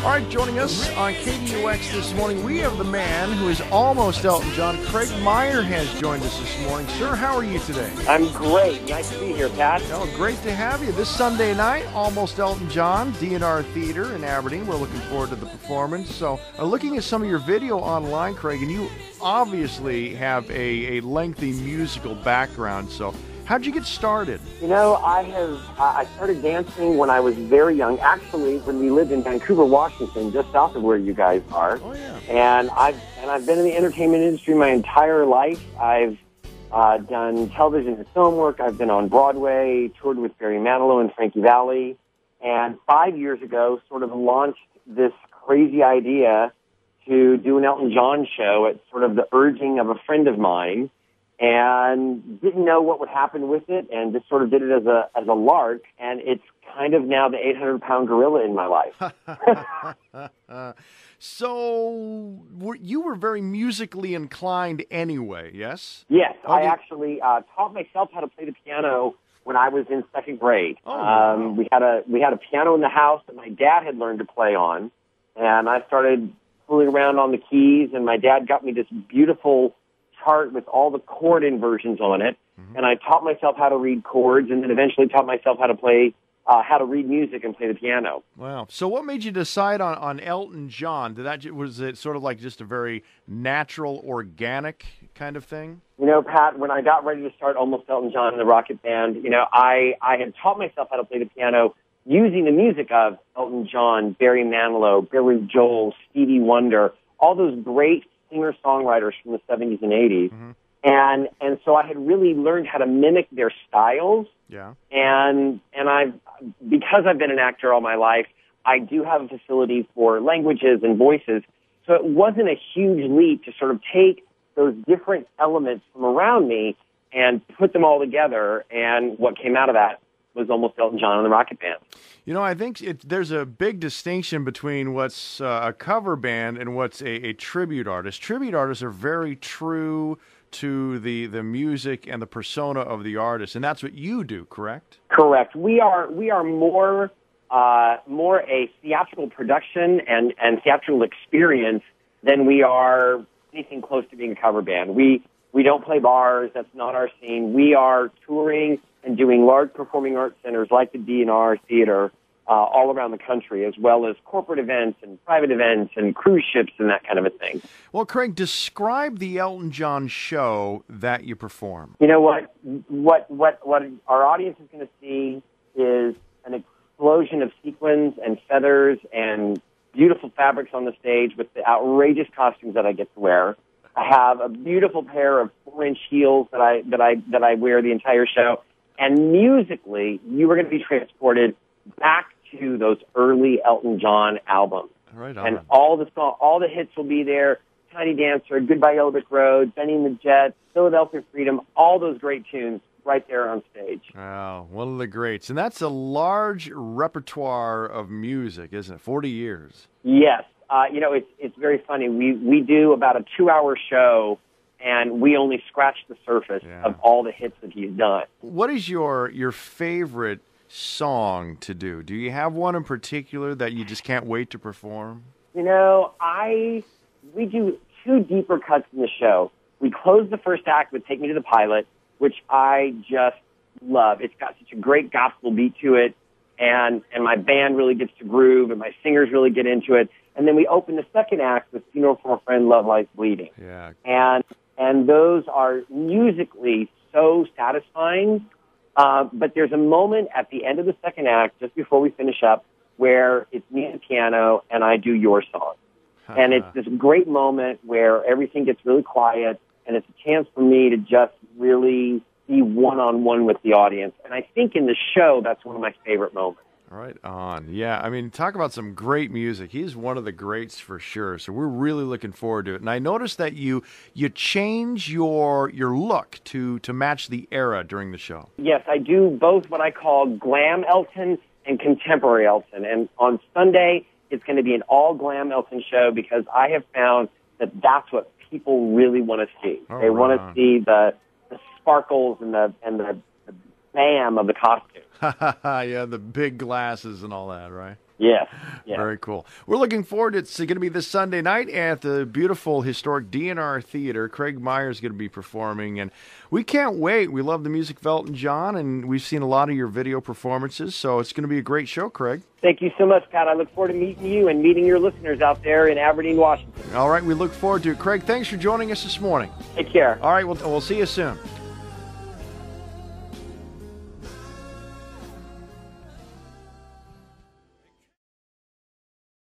All right, joining us on KDUX this morning, we have the man who is almost Elton John. Craig Meyer has joined us this morning. Sir, how are you today? I'm great. Nice to be here, Pat. Oh, great to have you. This Sunday night, almost Elton John, D&R Theatre in Aberdeen. We're looking forward to the performance. So, looking at some of your video online, Craig, and you obviously have a lengthy musical background. So, how'd you get started? You know, I started dancing when I was very young. Actually, when we lived in Vancouver, Washington, just south of where you guys are. Oh, yeah. And I've been in the entertainment industry my entire life. I've done television and film work. I've been on Broadway, toured with Barry Manilow and Frankie Valli. And 5 years ago, sort of launched this crazy idea to do an Elton John show at sort of the urging of a friend of mine. And didn't know what would happen with it, and just sort of did it as a lark, and it's kind of now the 800-pound gorilla in my life. So, you were very musically inclined anyway, yes? Yes, I actually taught myself how to play the piano when I was in second grade. Oh, wow. We had a piano in the house that my dad had learned to play on, and I started fooling around on the keys, and my dad got me this beautiful chart with all the chord inversions on it, and I taught myself how to read chords, and then eventually taught myself how to play, how to read music and play the piano. Wow. So what made you decide on Elton John? Was it sort of like just a very natural, organic kind of thing? You know, Pat, when I got ready to start Almost Elton John in the Rocket Band, you know, I had taught myself how to play the piano using the music of Elton John, Barry Manilow, Billy Joel, Stevie Wonder, all those great singer-songwriters from the 70s and 80s. Mm-hmm. And so I had really learned how to mimic their styles. Yeah. And because I've been an actor all my life, I do have a facility for languages and voices. So it wasn't a huge leap to sort of take those different elements from around me and put them all together. And what came out of that was Almost Elton John and the Rocket Band. You know, I think there's a big distinction between what's a cover band and what's a tribute artist. Tribute artists are very true to the music and the persona of the artist, and that's what you do, correct? Correct. We are more a theatrical production and theatrical experience than we are anything close to being a cover band. We don't play bars. That's not our scene. We are touring and doing large performing arts centers like the D&R Theatre all around the country, as well as corporate events and private events and cruise ships and that kind of a thing. Well, Craig, describe the Elton John show that you perform. You know what? What our audience is going to see is an explosion of sequins and feathers and beautiful fabrics on the stage with the outrageous costumes that I get to wear. I have a beautiful pair of 4-inch heels that I wear the entire show. And musically, you are going to be transported back to those early Elton John albums. Right on. And all the hits will be there. Tiny Dancer, Goodbye Yellow Brick Road, Benny and the Jets, Philadelphia Freedom, all those great tunes right there on stage. Wow, one of the greats. And that's a large repertoire of music, isn't it? 40 years. Yes. You know, it's very funny. We do about a 2-hour show, and we only scratch the surface of all the hits that he's done. What is your favorite song to do? Do you have one in particular that you just can't wait to perform? You know, we do 2 deeper cuts in the show. We close the first act with Take Me to the Pilot, which I just love. It's got such a great gospel beat to it, and my band really gets to groove, and my singers really get into it. And then we open the second act with Funeral for a Friend, Love Lies Bleeding. Yeah. And those are musically so satisfying. But there's a moment at the end of the second act, just before we finish up, where it's me and the piano, and I do your song. And it's this great moment where everything gets really quiet, and it's a chance for me to just really be one-on-one with the audience. And I think in the show, that's one of my favorite moments. Right on. Yeah, I mean, talk about some great music. He's one of the greats for sure. So we're really looking forward to it. And I noticed that you change your look to match the era during the show. Yes, I do both what I call glam Elton and contemporary Elton. And on Sunday, it's going to be an all-glam Elton show because I have found that that's what people really want to see. Oh, they want to see the sparkles and the bam of the costume. Yeah, the big glasses and all that, right? Yes. Yes. Very cool. We're looking forward. It's going to be this Sunday night at the beautiful historic D&R Theatre. Craig Meyer is going to be performing, and we can't wait. We love the music of Elton John, and we've seen a lot of your video performances, so it's going to be a great show, Craig. Thank you so much, Pat. I look forward to meeting you and meeting your listeners out there in Aberdeen, Washington. All right, we look forward to it. Craig, thanks for joining us this morning. Take care. All right, we'll see you soon.